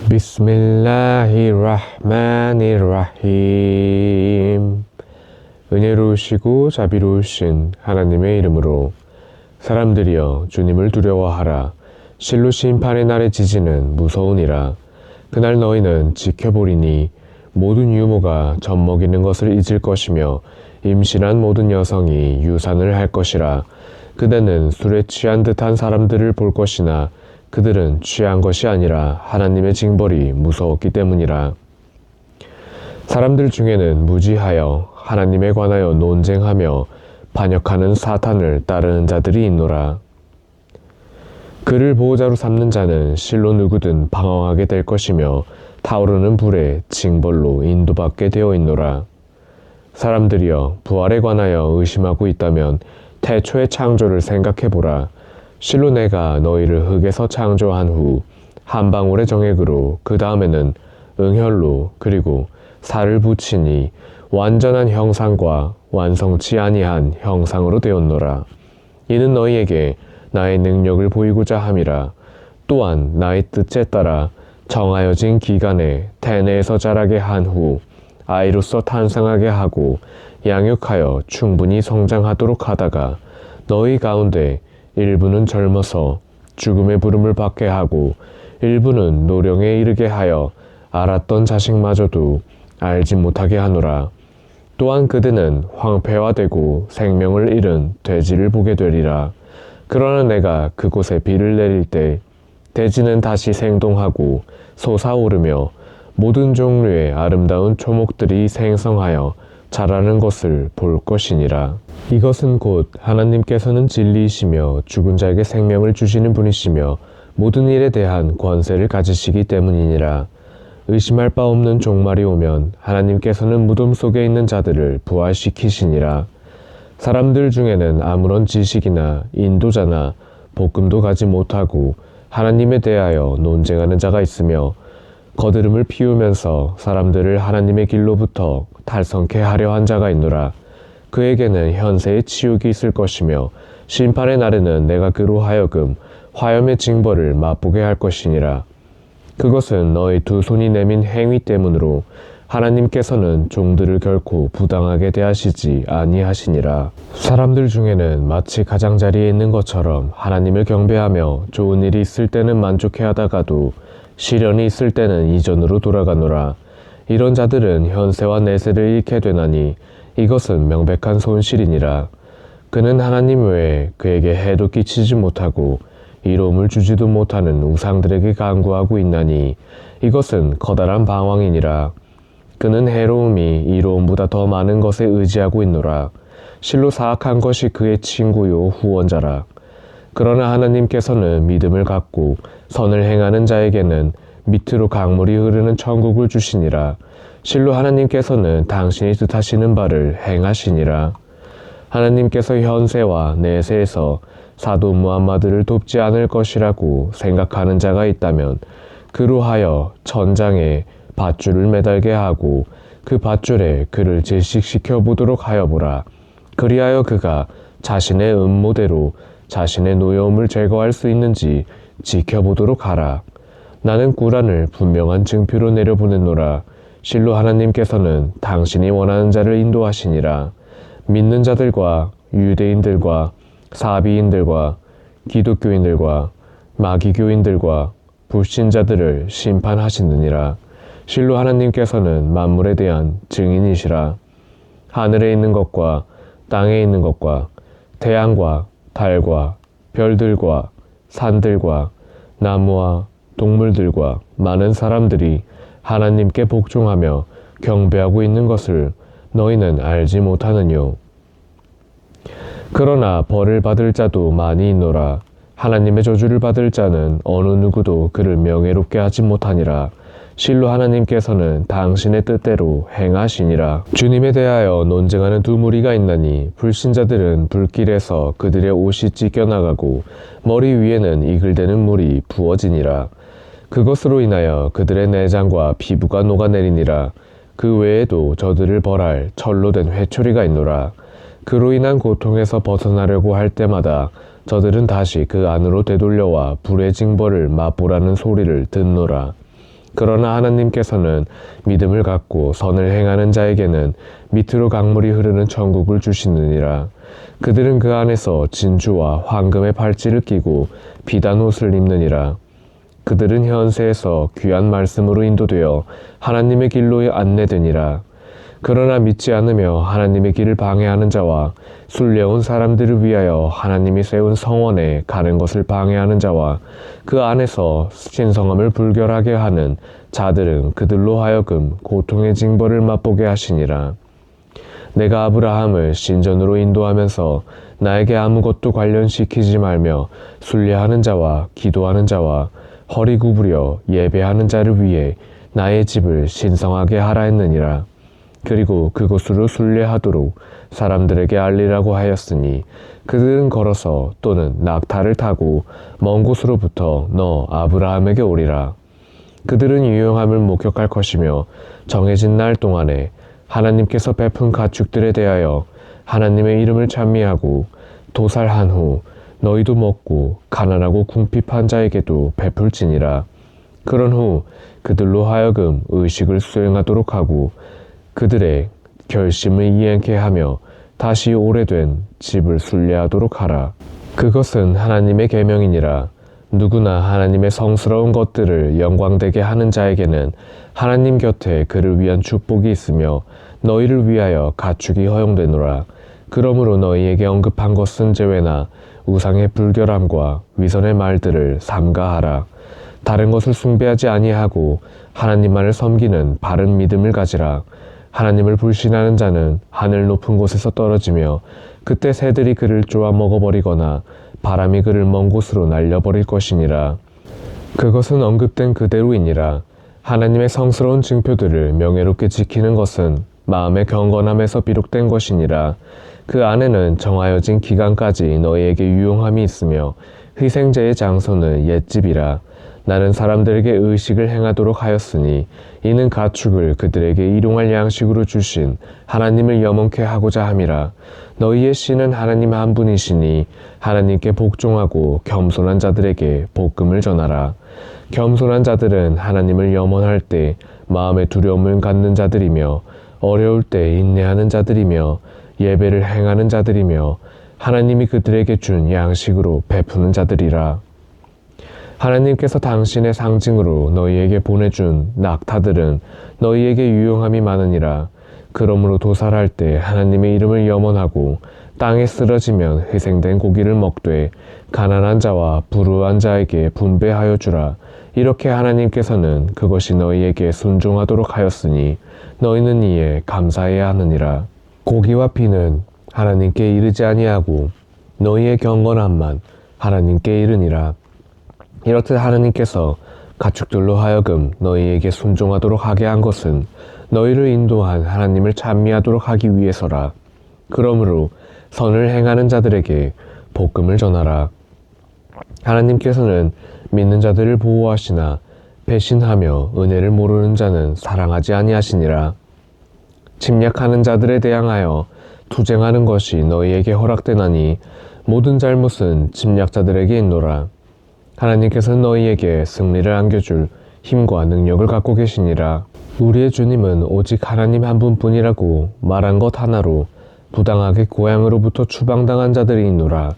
비스밀라히라흐마니르라힘. 은혜로우시고 자비로우신 하나님의 이름으로 사람들이여 주님을 두려워하라. 실로 심판의 날의 지지는 무서우니라. 그날 너희는 지켜보리니 모든 유모가 젖먹이는 것을 잊을 것이며 임신한 모든 여성이 유산을 할 것이라. 그대는 술에 취한 듯한 사람들을 볼 것이나 그들은 취한 것이 아니라 하나님의 징벌이 무서웠기 때문이라. 사람들 중에는 무지하여 하나님에 관하여 논쟁하며 반역하는 사탄을 따르는 자들이 있노라. 그를 보호자로 삼는 자는 실로 누구든 방황하게 될 것이며 타오르는 불에 징벌로 인도받게 되어 있노라. 사람들이여 부활에 관하여 의심하고 있다면 태초의 창조를 생각해보라. 실로 내가 너희를 흙에서 창조한 후 한 방울의 정액으로 그 다음에는 응혈로 그리고 살을 붙이니 완전한 형상과 완성치 아니한 형상으로 되었노라. 이는 너희에게 나의 능력을 보이고자 함이라. 또한 나의 뜻에 따라 정하여진 기간에 태내에서 자라게 한 후 아이로서 탄생하게 하고 양육하여 충분히 성장하도록 하다가 너희 가운데 일부는 젊어서 죽음의 부름을 받게 하고 일부는 노령에 이르게 하여 알았던 자식마저도 알지 못하게 하노라. 또한 그대는 황폐화되고 생명을 잃은 돼지를 보게 되리라. 그러나 내가 그곳에 비를 내릴 때 돼지는 다시 생동하고 솟아오르며 모든 종류의 아름다운 초목들이 생성하여 자라는 것을 볼 것이니라. 이것은 곧 하나님께서는 진리이시며 죽은 자에게 생명을 주시는 분이시며 모든 일에 대한 권세를 가지시기 때문이니라. 의심할 바 없는 종말이 오면 하나님께서는 무덤 속에 있는 자들을 부활시키시니라. 사람들 중에는 아무런 지식이나 인도자나 복음도 가지 못하고 하나님에 대하여 논쟁하는 자가 있으며 거드름을 피우면서 사람들을 하나님의 길로부터 탈선케 하려 한 자가 있노라. 그에게는 현세의 치욕이 있을 것이며 심판의 날에는 내가 그로 하여금 화염의 징벌을 맛보게 할 것이니라. 그것은 너희 두 손이 내민 행위 때문으로 하나님께서는 종들을 결코 부당하게 대하시지 아니하시니라. 사람들 중에는 마치 가장자리에 있는 것처럼 하나님을 경배하며 좋은 일이 있을 때는 만족해 하다가도 시련이 있을 때는 이전으로 돌아가노라. 이런 자들은 현세와 내세를 잃게 되나니 이것은 명백한 손실이니라. 그는 하나님 외에 그에게 해도 끼치지 못하고 이로움을 주지도 못하는 우상들에게 간구하고 있나니 이것은 커다란 방황이니라. 그는 해로움이 이로움보다 더 많은 것에 의지하고 있노라. 실로 사악한 것이 그의 친구요 후원자라. 그러나 하나님께서는 믿음을 갖고 선을 행하는 자에게는 밑으로 강물이 흐르는 천국을 주시니라. 실로 하나님께서는 당신이 뜻하시는 바를 행하시니라. 하나님께서 현세와 내세에서 사도 무함마드를 돕지 않을 것이라고 생각하는 자가 있다면 그로 하여 천장에 밧줄을 매달게 하고 그 밧줄에 그를 질식시켜 보도록 하여 보라. 그리하여 그가 자신의 음모대로 자신의 노여움을 제거할 수 있는지 지켜보도록 하라. 나는 꾸란을 분명한 증표로 내려보냈노라. 실로 하나님께서는 당신이 원하는 자를 인도하시니라. 믿는 자들과 유대인들과 사비인들과 기독교인들과 마귀교인들과 불신자들을 심판하시느니라. 실로 하나님께서는 만물에 대한 증인이시라. 하늘에 있는 것과 땅에 있는 것과 태양과 달과 별들과 산들과 나무와 동물들과 많은 사람들이 하나님께 복종하며 경배하고 있는 것을 너희는 알지 못하느뇨. 그러나 벌을 받을 자도 많이 있노라. 하나님의 저주를 받을 자는 어느 누구도 그를 명예롭게 하지 못하니라. 실로 하나님께서는 당신의 뜻대로 행하시니라. 주님에 대하여 논쟁하는 두 무리가 있나니 불신자들은 불길에서 그들의 옷이 찢겨나가고 머리 위에는 이글대는 물이 부어지니라. 그것으로 인하여 그들의 내장과 피부가 녹아내리니라. 그 외에도 저들을 벌할 철로 된 회초리가 있노라. 그로 인한 고통에서 벗어나려고 할 때마다 저들은 다시 그 안으로 되돌려와 불의 징벌을 맛보라는 소리를 듣노라. 그러나 하나님께서는 믿음을 갖고 선을 행하는 자에게는 밑으로 강물이 흐르는 천국을 주시느니라. 그들은 그 안에서 진주와 황금의 팔찌를 끼고 비단 옷을 입느니라. 그들은 현세에서 귀한 말씀으로 인도되어 하나님의 길로 안내되니라. 그러나 믿지 않으며 하나님의 길을 방해하는 자와 순례온 사람들을 위하여 하나님이 세운 성원에 가는 것을 방해하는 자와 그 안에서 신성함을 불결하게 하는 자들은 그들로 하여금 고통의 징벌을 맛보게 하시니라. 내가 아브라함을 신전으로 인도하면서 나에게 아무것도 관련시키지 말며 순례하는 자와 기도하는 자와 허리 구부려 예배하는 자를 위해 나의 집을 신성하게 하라 했느니라. 그리고 그곳으로 순례하도록 사람들에게 알리라고 하였으니 그들은 걸어서 또는 낙타를 타고 먼 곳으로부터 너 아브라함에게 오리라. 그들은 유용함을 목격할 것이며 정해진 날 동안에 하나님께서 베푼 가축들에 대하여 하나님의 이름을 찬미하고 도살한 후 너희도 먹고 가난하고 궁핍한 자에게도 베풀지니라. 그런 후 그들로 하여금 의식을 수행하도록 하고 그들의 결심을 이행케 하며 다시 오래된 집을 순례하도록 하라. 그것은 하나님의 계명이니라. 누구나 하나님의 성스러운 것들을 영광되게 하는 자에게는 하나님 곁에 그를 위한 축복이 있으며 너희를 위하여 가축이 허용되노라. 그러므로 너희에게 언급한 것은 제외나 우상의 불결함과 위선의 말들을 삼가하라. 다른 것을 숭배하지 아니하고 하나님만을 섬기는 바른 믿음을 가지라. 하나님을 불신하는 자는 하늘 높은 곳에서 떨어지며 그때 새들이 그를 쪼아 먹어버리거나 바람이 그를 먼 곳으로 날려버릴 것이니라. 그것은 언급된 그대로이니라. 하나님의 성스러운 증표들을 명예롭게 지키는 것은 마음의 경건함에서 비롯된 것이니라. 그 안에는 정하여진 기간까지 너희에게 유용함이 있으며 희생제의 장소는 옛집이라. 나는 사람들에게 의식을 행하도록 하였으니 이는 가축을 그들에게 일용할 양식으로 주신 하나님을 염원케 하고자 함이라. 너희의 신은 하나님 한 분이시니 하나님께 복종하고 겸손한 자들에게 복음을 전하라. 겸손한 자들은 하나님을 염원할 때 마음의 두려움을 갖는 자들이며 어려울 때 인내하는 자들이며 예배를 행하는 자들이며 하나님이 그들에게 준 양식으로 베푸는 자들이라. 하나님께서 당신의 상징으로 너희에게 보내준 낙타들은 너희에게 유용함이 많으니라. 그러므로 도살할 때 하나님의 이름을 염원하고 땅에 쓰러지면 희생된 고기를 먹되 가난한 자와 불우한 자에게 분배하여 주라. 이렇게 하나님께서는 그것이 너희에게 순종하도록 하였으니 너희는 이에 감사해야 하느니라. 고기와 피는 하나님께 이르지 아니하고 너희의 경건함만 하나님께 이르니라. 이렇듯 하나님께서 가축들로 하여금 너희에게 순종하도록 하게 한 것은 너희를 인도한 하나님을 찬미하도록 하기 위해서라. 그러므로 선을 행하는 자들에게 복음을 전하라. 하나님께서는 믿는 자들을 보호하시나 배신하며 은혜를 모르는 자는 사랑하지 아니하시니라. 침략하는 자들에 대항하여 투쟁하는 것이 너희에게 허락되나니 모든 잘못은 침략자들에게 있노라. 하나님께서는 너희에게 승리를 안겨줄 힘과 능력을 갖고 계시니라. 우리의 주님은 오직 하나님 한 분뿐이라고 말한 것 하나로 부당하게 고향으로부터 추방당한 자들이 있노라.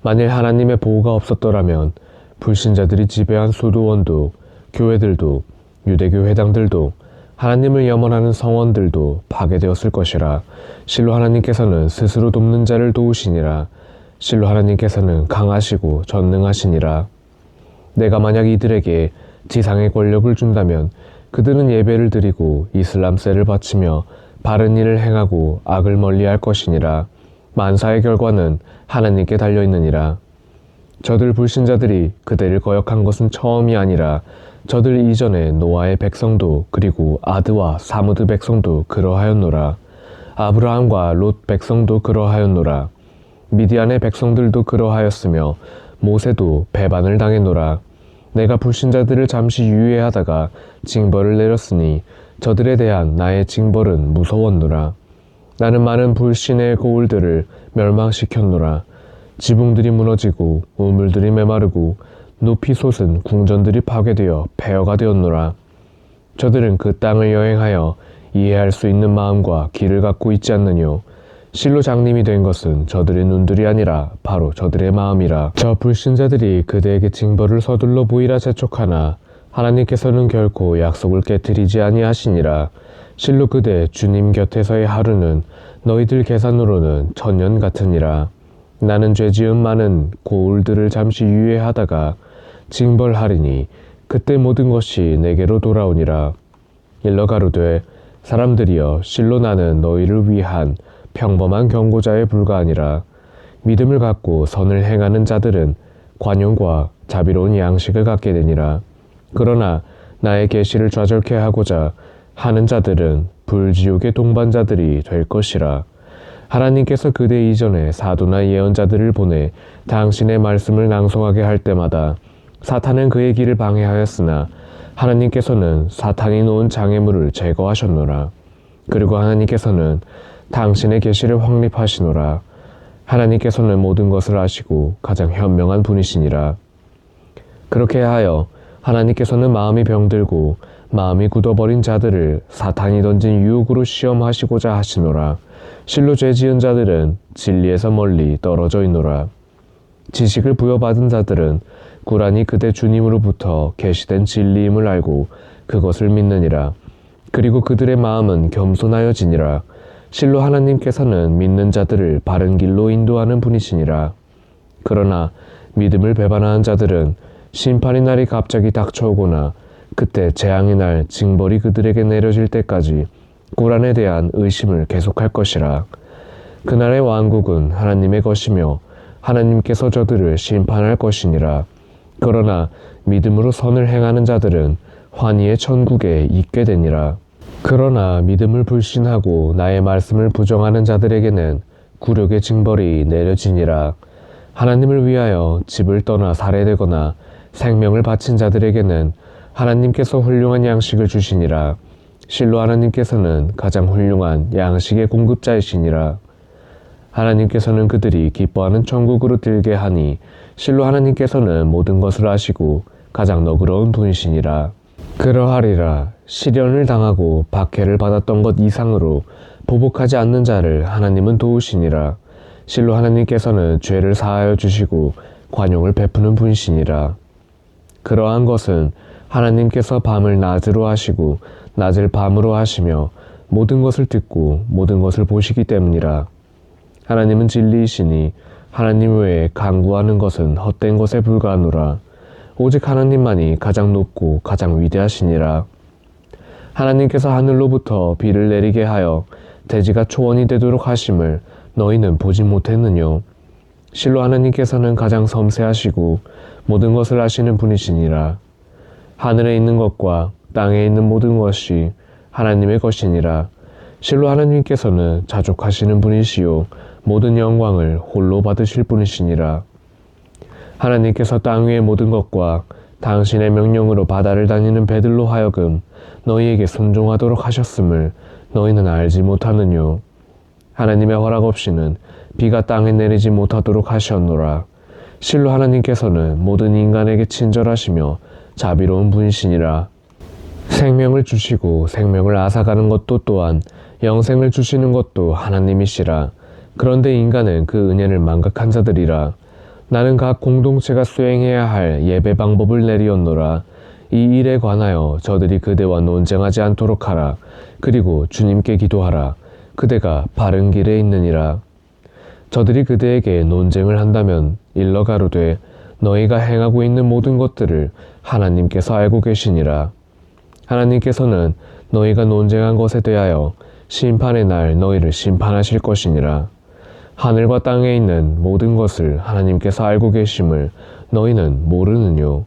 만일 하나님의 보호가 없었더라면 불신자들이 지배한 수도원도 교회들도 유대교 회당들도 하나님을 염원하는 성원들도 파괴되었을 것이라. 실로 하나님께서는 스스로 돕는 자를 도우시니라. 실로 하나님께서는 강하시고 전능하시니라. 내가 만약 이들에게 지상의 권력을 준다면 그들은 예배를 드리고 이슬람세를 바치며 바른 일을 행하고 악을 멀리할 것이니라. 만사의 결과는 하나님께 달려있느니라. 저들 불신자들이 그대를 거역한 것은 처음이 아니라 저들 이전에 노아의 백성도 그리고 아드와 사무드 백성도 그러하였노라. 아브라함과 롯 백성도 그러하였노라. 미디안의 백성들도 그러하였으며 모세도 배반을 당했노라. 내가 불신자들을 잠시 유예하다가 징벌을 내렸으니 저들에 대한 나의 징벌은 무서웠노라. 나는 많은 불신의 고을들을 멸망시켰노라. 지붕들이 무너지고 우물들이 메마르고 높이 솟은 궁전들이 파괴되어 폐허가 되었노라. 저들은 그 땅을 여행하여 이해할 수 있는 마음과 길을 갖고 있지 않느뇨. 실로 장님이 된 것은 저들의 눈들이 아니라 바로 저들의 마음이라. 저 불신자들이 그대에게 징벌을 서둘러 보이라 재촉하나 하나님께서는 결코 약속을 깨뜨리지 아니하시니라. 실로 그대 주님 곁에서의 하루는 너희들 계산으로는 천년 같으니라. 나는 죄 지은 많은 고울들을 잠시 유예하다가 징벌하리니 그때 모든 것이 내게로 돌아오니라. 일러 가로되 사람들이여 실로 나는 너희를 위한 평범한 경고자에 불과하니라. 믿음을 갖고 선을 행하는 자들은 관용과 자비로운 양식을 갖게 되니라. 그러나 나의 계시를 좌절케 하고자 하는 자들은 불지옥의 동반자들이 될 것이라. 하나님께서 그대 이전에 사도나 예언자들을 보내 당신의 말씀을 낭송하게 할 때마다 사탄은 그의 길을 방해하였으나 하나님께서는 사탄이 놓은 장애물을 제거하셨노라. 그리고 하나님께서는 당신의 계시를 확립하시노라. 하나님께서는 모든 것을 아시고 가장 현명한 분이시니라. 그렇게 하여 하나님께서는 마음이 병들고 마음이 굳어버린 자들을 사탄이 던진 유혹으로 시험하시고자 하시노라. 실로 죄 지은 자들은 진리에서 멀리 떨어져 있노라. 지식을 부여받은 자들은 꾸란이 그대 주님으로부터 계시된 진리임을 알고 그것을 믿느니라. 그리고 그들의 마음은 겸손하여지니라. 실로 하나님께서는 믿는 자들을 바른 길로 인도하는 분이시니라. 그러나 믿음을 배반하는 자들은 심판의 날이 갑자기 닥쳐오거나 그때 재앙의 날 징벌이 그들에게 내려질 때까지 꾸란에 대한 의심을 계속할 것이라. 그날의 왕국은 하나님의 것이며 하나님께서 저들을 심판할 것이니라. 그러나 믿음으로 선을 행하는 자들은 환희의 천국에 있게 되니라. 그러나 믿음을 불신하고 나의 말씀을 부정하는 자들에게는 굴욕의 징벌이 내려지니라. 하나님을 위하여 집을 떠나 살해되거나 생명을 바친 자들에게는 하나님께서 훌륭한 양식을 주시니라. 실로 하나님께서는 가장 훌륭한 양식의 공급자이시니라. 하나님께서는 그들이 기뻐하는 천국으로 들게 하니 실로 하나님께서는 모든 것을 아시고 가장 너그러운 분이시니라. 그러하리라. 시련을 당하고 박해를 받았던 것 이상으로 보복하지 않는 자를 하나님은 도우시니라. 실로 하나님께서는 죄를 사하여 주시고 관용을 베푸는 분이시니라. 그러한 것은 하나님께서 밤을 낮으로 하시고 낮을 밤으로 하시며 모든 것을 듣고 모든 것을 보시기 때문이라. 하나님은 진리이시니 하나님 외에 강구하는 것은 헛된 것에 불과하노라. 오직 하나님만이 가장 높고 가장 위대하시니라. 하나님께서 하늘로부터 비를 내리게 하여 대지가 초원이 되도록 하심을 너희는 보지 못했느뇨. 실로 하나님께서는 가장 섬세하시고 모든 것을 아시는 분이시니라. 하늘에 있는 것과 땅에 있는 모든 것이 하나님의 것이니라. 실로 하나님께서는 자족하시는 분이시요 모든 영광을 홀로 받으실 분이시니라. 하나님께서 땅 위의 모든 것과 당신의 명령으로 바다를 다니는 배들로 하여금 너희에게 순종하도록 하셨음을 너희는 알지 못하느뇨. 하나님의 허락 없이는 비가 땅에 내리지 못하도록 하셨노라. 실로 하나님께서는 모든 인간에게 친절하시며 자비로운 분이시니라. 생명을 주시고 생명을 앗아가는 것도 또한 영생을 주시는 것도 하나님이시라. 그런데 인간은 그 은혜를 망각한 자들이라. 나는 각 공동체가 수행해야 할 예배 방법을 내리었노라. 이 일에 관하여 저들이 그대와 논쟁하지 않도록 하라. 그리고 주님께 기도하라. 그대가 바른 길에 있느니라. 저들이 그대에게 논쟁을 한다면 일러 가로되 너희가 행하고 있는 모든 것들을 하나님께서 알고 계시니라. 하나님께서는 너희가 논쟁한 것에 대하여 심판의 날 너희를 심판하실 것이니라. 하늘과 땅에 있는 모든 것을 하나님께서 알고 계심을 너희는 모르느뇨.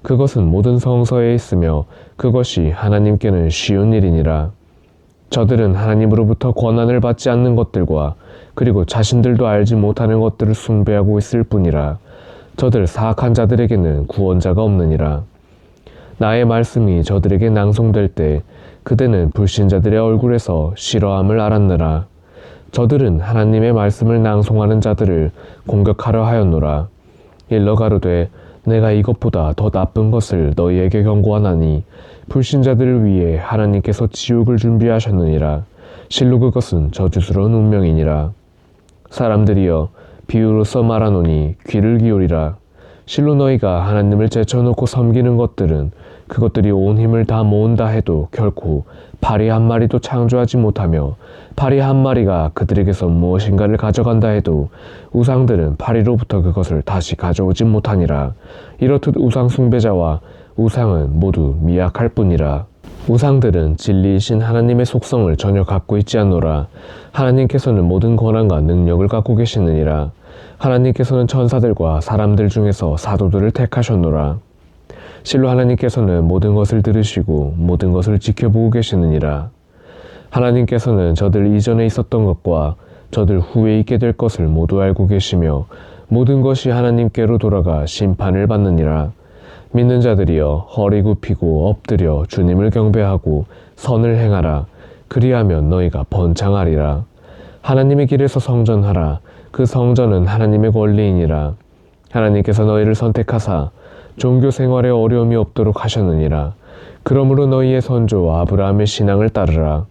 그것은 모든 성서에 있으며 그것이 하나님께는 쉬운 일이니라. 저들은 하나님으로부터 권한을 받지 않는 것들과 그리고 자신들도 알지 못하는 것들을 숭배하고 있을 뿐이라. 저들 사악한 자들에게는 구원자가 없느니라. 나의 말씀이 저들에게 낭송될 때 그대는 불신자들의 얼굴에서 싫어함을 알았느라. 저들은 하나님의 말씀을 낭송하는 자들을 공격하려 하였노라. 일러 가로되 내가 이것보다 더 나쁜 것을 너희에게 경고하나니 불신자들을 위해 하나님께서 지옥을 준비하셨느니라. 실로 그것은 저주스러운 운명이니라. 사람들이여 비유로서 말하노니 귀를 기울이라. 실로 너희가 하나님을 제쳐놓고 섬기는 것들은 그것들이 온 힘을 다 모은다 해도 결코 파리 한 마리도 창조하지 못하며 파리 한 마리가 그들에게서 무엇인가를 가져간다 해도 우상들은 파리로부터 그것을 다시 가져오지 못하니라. 이렇듯 우상 숭배자와 우상은 모두 미약할 뿐이라. 우상들은 진리이신 하나님의 속성을 전혀 갖고 있지 않노라. 하나님께서는 모든 권한과 능력을 갖고 계시느니라. 하나님께서는 천사들과 사람들 중에서 사도들을 택하셨노라. 실로 하나님께서는 모든 것을 들으시고 모든 것을 지켜보고 계시느니라. 하나님께서는 저들 이전에 있었던 것과 저들 후에 있게 될 것을 모두 알고 계시며 모든 것이 하나님께로 돌아가 심판을 받느니라. 믿는 자들이여 허리 굽히고 엎드려 주님을 경배하고 선을 행하라. 그리하면 너희가 번창하리라. 하나님의 길에서 성전하라. 그 성전은 하나님의 권리이니라. 하나님께서 너희를 선택하사 종교 생활에 어려움이 없도록 하셨느니라. 그러므로 너희의 선조 아브라함의 신앙을 따르라.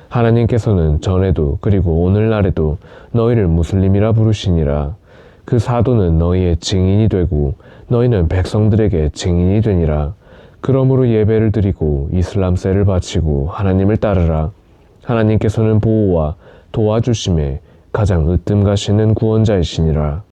하나님께서는 전에도 그리고 오늘날에도 너희를 무슬림이라 부르시니라. 그 사도는 너희의 증인이 되고 너희는 백성들에게 증인이 되니라. 그러므로 예배를 드리고 이슬람세를 바치고 하나님을 따르라. 하나님께서는 보호와 도와주심에 가장 으뜸 가시는 구원자이시니라.